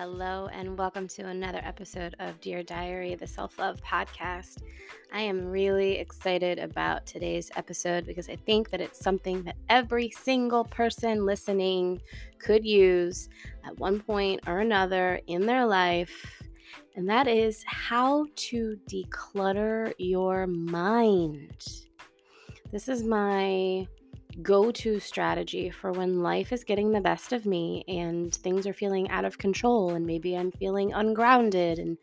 Hello, and welcome to another episode of Dear Diary, the self-love podcast. I am really excited about today's episode because I think that it's something that every single person listening could use at one point or another in their life, and that is how to declutter your mind. This is my go-to strategy for when life is getting the best of me and things are feeling out of control, and maybe I'm feeling ungrounded, and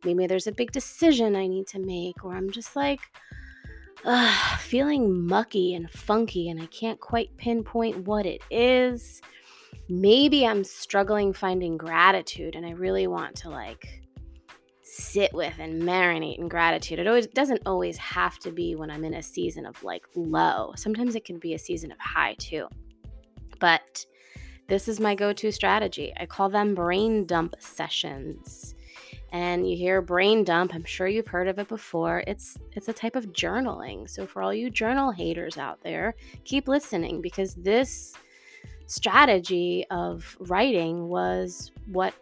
maybe there's a big decision I need to make, or I'm just like feeling mucky and funky and I can't quite pinpoint what it is. Maybe I'm struggling finding gratitude and I really want to sit with and marinate in gratitude. It doesn't always have to be when I'm in a season of low. Sometimes it can be a season of high too. But this is my go-to strategy. I call them brain dump sessions. And you hear brain dump, I'm sure you've heard of it before. It's a type of journaling. So for all you journal haters out there, keep listening, because this strategy of writing was what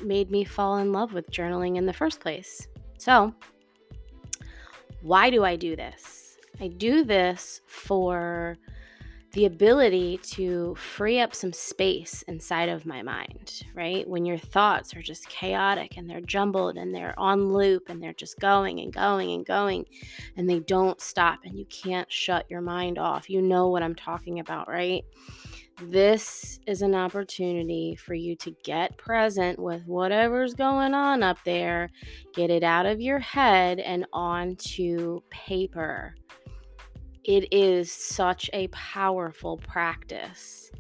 made me fall in love with journaling in the first place. So, why do I do this? I do this for the ability to free up some space inside of my mind, right? When your thoughts are just chaotic and they're jumbled and they're on loop and they're just going and going and going and they don't stop and you can't shut your mind off. You know what I'm talking about, right? This is an opportunity for you to get present with whatever's going on up there, get it out of your head and onto paper. It is such a powerful practice.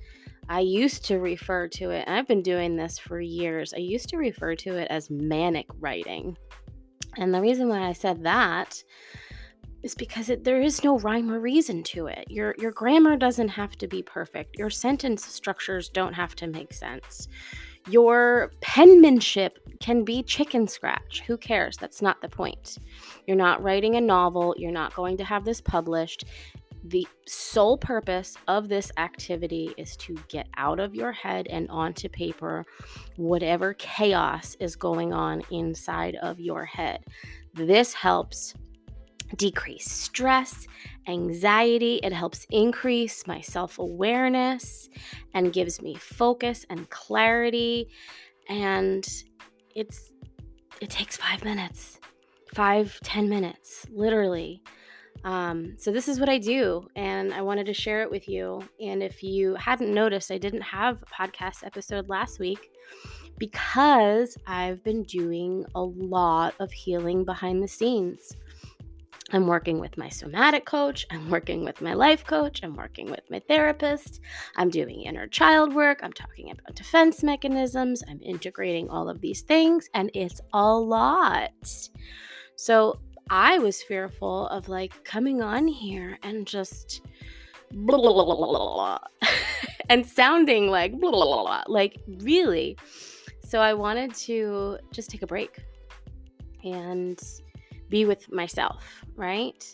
I used to refer to it, and I've been doing this for years, I used to refer to it as manic writing. And the reason why I said that is because there is no rhyme or reason to it. Your grammar doesn't have to be perfect. Your sentence structures don't have to make sense. Your penmanship can be chicken scratch. Who cares? That's not the point. You're not writing a novel. You're not going to have this published. The sole purpose of this activity is to get out of your head and onto paper whatever chaos is going on inside of your head. This helps decrease stress, anxiety. It helps increase my self-awareness and gives me focus and clarity. And it takes 5 minutes, 5-10 minutes, literally. So this is what I do, and I wanted to share it with you. And if you hadn't noticed, I didn't have a podcast episode last week because I've been doing a lot of healing behind the scenes. I'm working with my somatic coach, I'm working with my life coach, I'm working with my therapist, I'm doing inner child work, I'm talking about defense mechanisms, I'm integrating all of these things, and it's a lot. So I was fearful of coming on here and just blah, blah, blah, blah, blah, and sounding like blah, blah, blah, blah, really. So I wanted to just take a break and be with myself, right?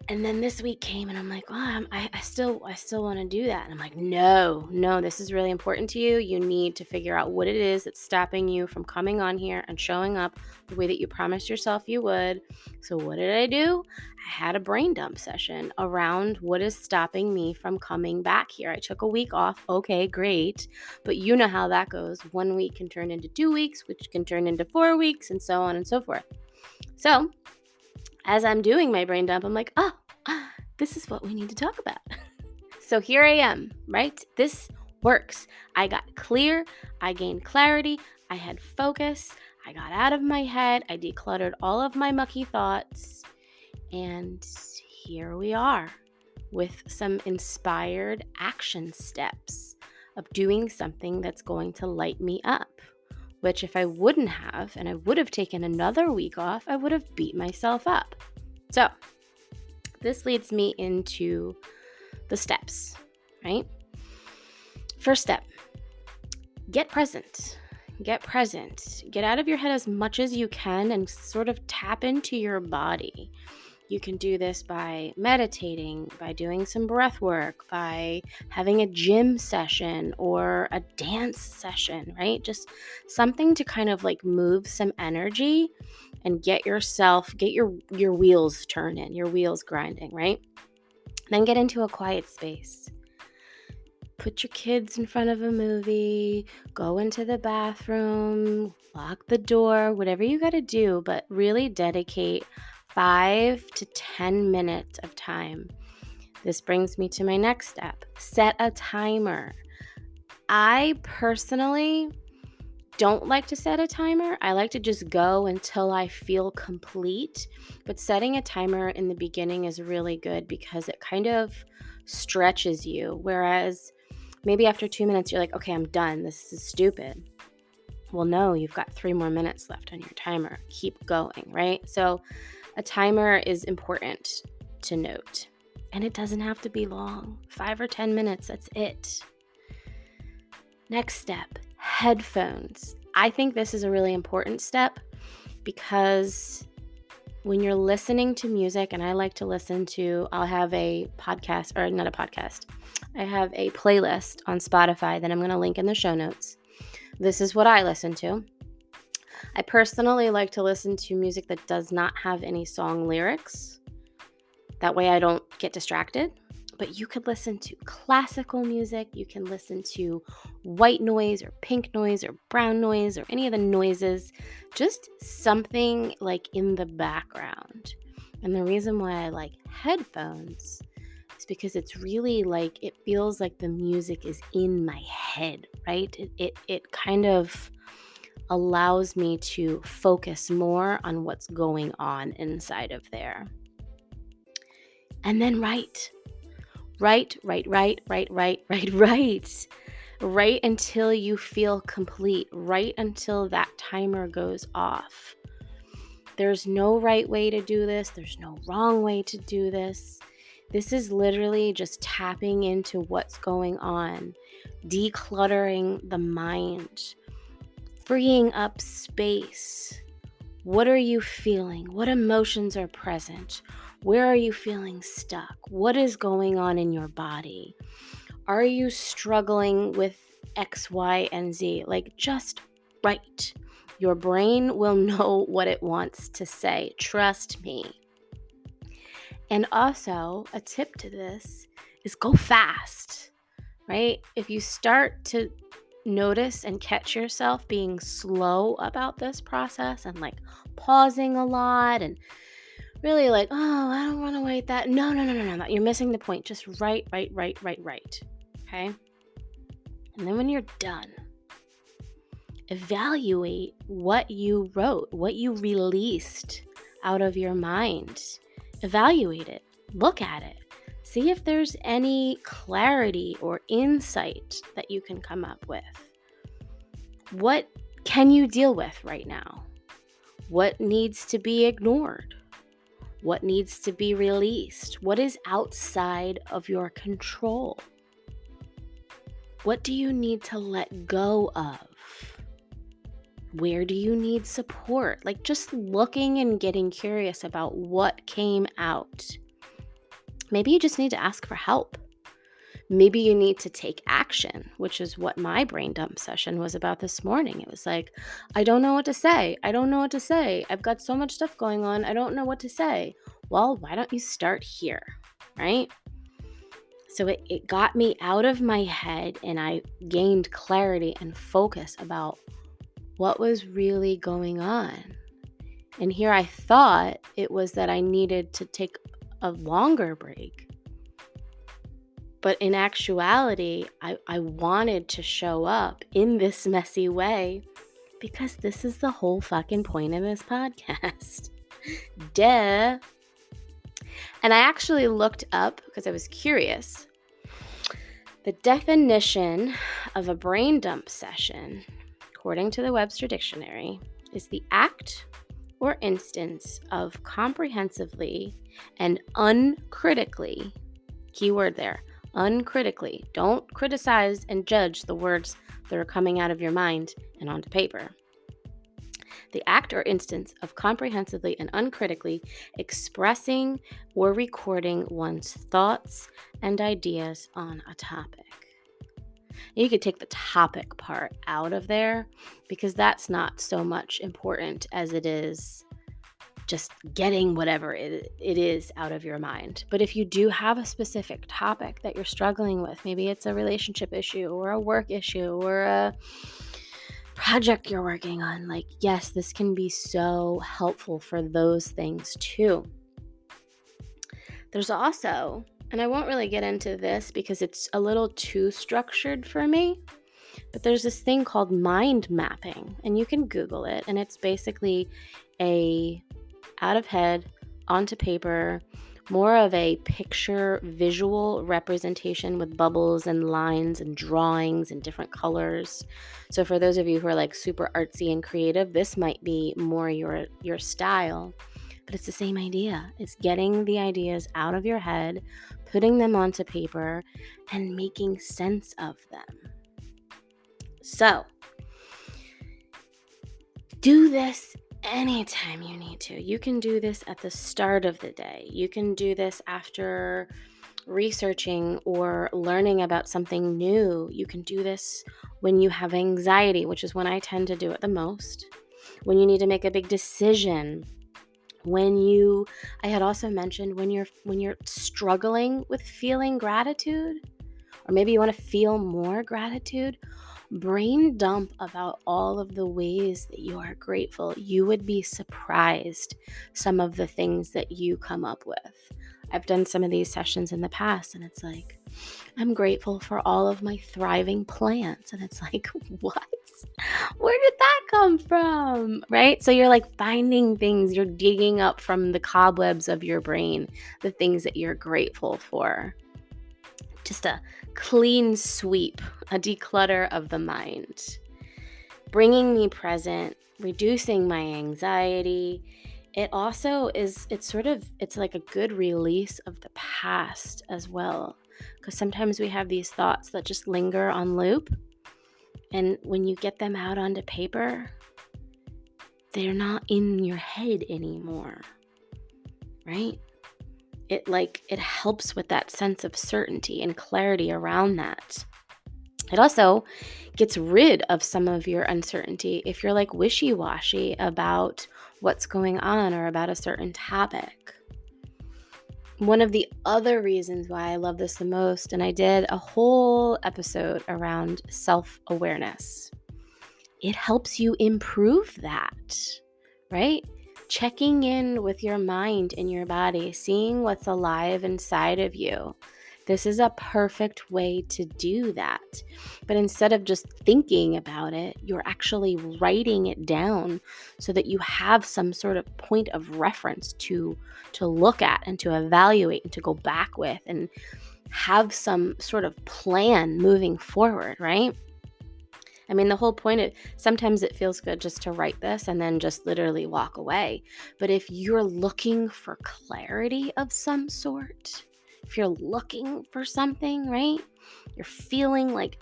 And then this week came and I'm like, I still want to do that. And I'm like, no, this is really important to you. You need to figure out what it is that's stopping you from coming on here and showing up the way that you promised yourself you would. So what did I do? I had a brain dump session around what is stopping me from coming back here. I took a week off. Okay, great. But you know how that goes. 1 week can turn into 2 weeks, which can turn into 4 weeks, and so on and so forth. So as I'm doing my brain dump, I'm like, this is what we need to talk about. So here I am, right? This works. I got clear. I gained clarity. I had focus. I got out of my head. I decluttered all of my mucky thoughts. And here we are with some inspired action steps of doing something that's going to light me up. Which if I wouldn't have, and I would have taken another week off, I would have beat myself up. So this leads me into the steps, right? First step, get present. Get present. Get out of your head as much as you can and sort of tap into your body. You can do this by meditating, by doing some breath work, by having a gym session or a dance session, right? Just something to kind of like move some energy and get your wheels turning, your wheels grinding, right? Then get into a quiet space. Put your kids in front of a movie, go into the bathroom, lock the door, whatever you got to do, but really dedicate 5 to 10 minutes of time. This brings me to my next step. Set a timer. I personally don't like to set a timer. I like to just go until I feel complete. But setting a timer in the beginning is really good because it kind of stretches you. Whereas maybe after 2 minutes, you're like, okay, I'm done. This is stupid. Well, no, you've got 3 more minutes left on your timer. Keep going, right? So a timer is important to note. And it doesn't have to be long. 5 or 10 minutes, that's it. Next step, headphones. I think this is a really important step because when you're listening to music, and I like to listen to, I'll have a podcast, or not a podcast, I have a playlist on Spotify that I'm going to link in the show notes. This is what I listen to. I personally like to listen to music that does not have any song lyrics. That way I don't get distracted. But you could listen to classical music. You can listen to white noise or pink noise or brown noise or any of the noises. Just something like in the background. And the reason why I like headphones is because it's really like, it feels like the music is in my head, right? It kind of allows me to focus more on what's going on inside of there. And then write until you feel complete, right until that timer goes off. There's no right way to do this. There's no wrong way to do this. This is literally just tapping into what's going on, decluttering the mind, freeing up space. What are you feeling? What emotions are present? Where are you feeling stuck? What is going on in your body? Are you struggling with X, Y, and Z? Like, just write. Your brain will know what it wants to say. Trust me. And also, a tip to this is go fast, right? If you start to notice and catch yourself being slow about this process and like pausing a lot and really like, oh, I don't want to wait that. No. You're missing the point. Just write. Okay? And then when you're done, evaluate what you wrote, what you released out of your mind. Evaluate it. Look at it. See if there's any clarity or insight that you can come up with. What can you deal with right now? What needs to be ignored? What needs to be released? What is outside of your control? What do you need to let go of? Where do you need support? Like, just looking and getting curious about what came out. Maybe you just need to ask for help. Maybe you need to take action, which is what my brain dump session was about this morning. It was like, I don't know what to say. I've got so much stuff going on. I don't know what to say. Well, why don't you start here, right? So it got me out of my head and I gained clarity and focus about what was really going on. And here I thought it was that I needed to take a longer break. But in actuality, I wanted to show up in this messy way because this is the whole fucking point of this podcast. Duh. And I actually looked up, because I was curious, the definition of a brain dump session, according to the Webster Dictionary, is the act or instance of comprehensively and uncritically, keyword there, uncritically, don't criticize and judge the words that are coming out of your mind and onto paper, The act or instance of comprehensively and uncritically expressing or recording one's thoughts and ideas on a topic. You could take the topic part out of there because that's not so much important as it is just getting whatever it is out of your mind. But if you do have a specific topic that you're struggling with, maybe it's a relationship issue or a work issue or a project you're working on, like, yes, this can be so helpful for those things too. There's also, and I won't really get into this because it's a little too structured for me, but there's this thing called mind mapping, and you can Google it, and it's basically a out of head onto paper, more of a picture visual representation with bubbles and lines and drawings and different colors. So for those of you who are like super artsy and creative, this might be more your style, but it's the same idea. It's getting the ideas out of your head, putting them onto paper, and making sense of them. So do this anytime you need to. You can do this at the start of the day. You can do this after researching or learning about something new. You can do this when you have anxiety, which is when I tend to do it the most. When you need to make a big decision. I had also mentioned when you're struggling with feeling gratitude, or maybe you want to feel more gratitude, brain dump about all of the ways that you are grateful. You would be surprised some of the things that you come up with. I've done some of these sessions in the past, and it's like, I'm grateful for all of my thriving plants. And it's like, what? Where did that come from? Right? So you're like finding things, you're digging up from the cobwebs of your brain, the things that you're grateful for. Just a clean sweep, a declutter of the mind. Bringing me present, reducing my anxiety. It also is, it's like a good release of the past as well. Because sometimes we have these thoughts that just linger on loop. And when you get them out onto paper, they're not in your head anymore, right? It helps with that sense of certainty and clarity around that. It also gets rid of some of your uncertainty if you're like wishy-washy about what's going on or about a certain topic. One of the other reasons why I love this the most, and I did a whole episode around self-awareness, it helps you improve that, right? Checking in with your mind and your body, seeing what's alive inside of you. This is a perfect way to do that. But instead of just thinking about it, you're actually writing it down so that you have some sort of point of reference to look at and to evaluate and to go back with and have some sort of plan moving forward, right? I mean, the whole point of sometimes it feels good just to write this and then just literally walk away. But if you're looking for clarity of some sort, if you're looking for something, right? You're feeling like,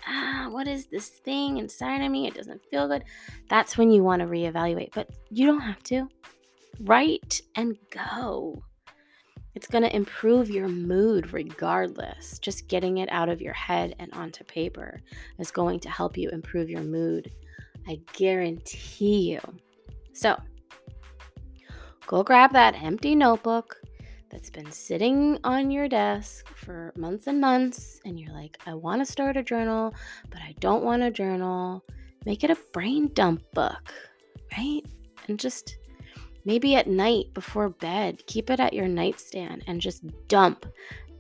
what is this thing inside of me? It doesn't feel good. That's when you want to reevaluate. But you don't have to. Write and go. It's going to improve your mood regardless. Just getting it out of your head and onto paper is going to help you improve your mood. I guarantee you. So, go grab that empty notebook that's been sitting on your desk for months and months, and you're like, I want to start a journal, but I don't want to journal. Make it a brain dump book, right? And just maybe at night before bed, keep it at your nightstand and just dump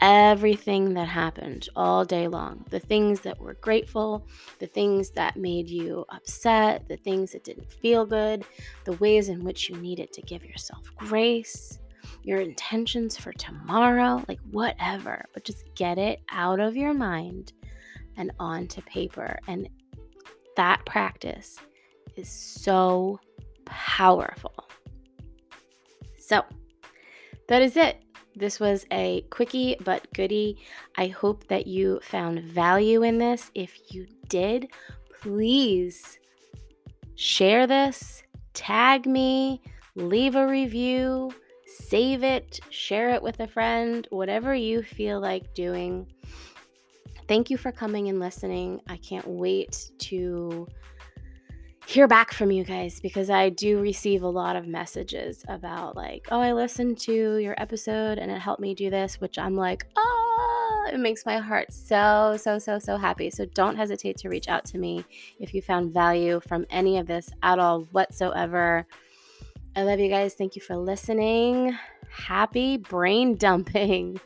everything that happened all day long. The things that were grateful, the things that made you upset, the things that didn't feel good, the ways in which you needed to give yourself grace, your intentions for tomorrow, like whatever. But just get it out of your mind and onto paper. And that practice is so powerful. So that is it. This was a quickie but goodie. I hope that you found value in this. If you did, please share this, tag me, leave a review, save it, share it with a friend, whatever you feel like doing. Thank you for coming and listening. I can't wait to hear back from you guys, because I do receive a lot of messages about like, oh, I listened to your episode and it helped me do this, which I'm like, oh, it makes my heart so happy. So don't hesitate to reach out to me if you found value from any of this at all whatsoever. I love you guys. Thank you for listening. Happy brain dumping.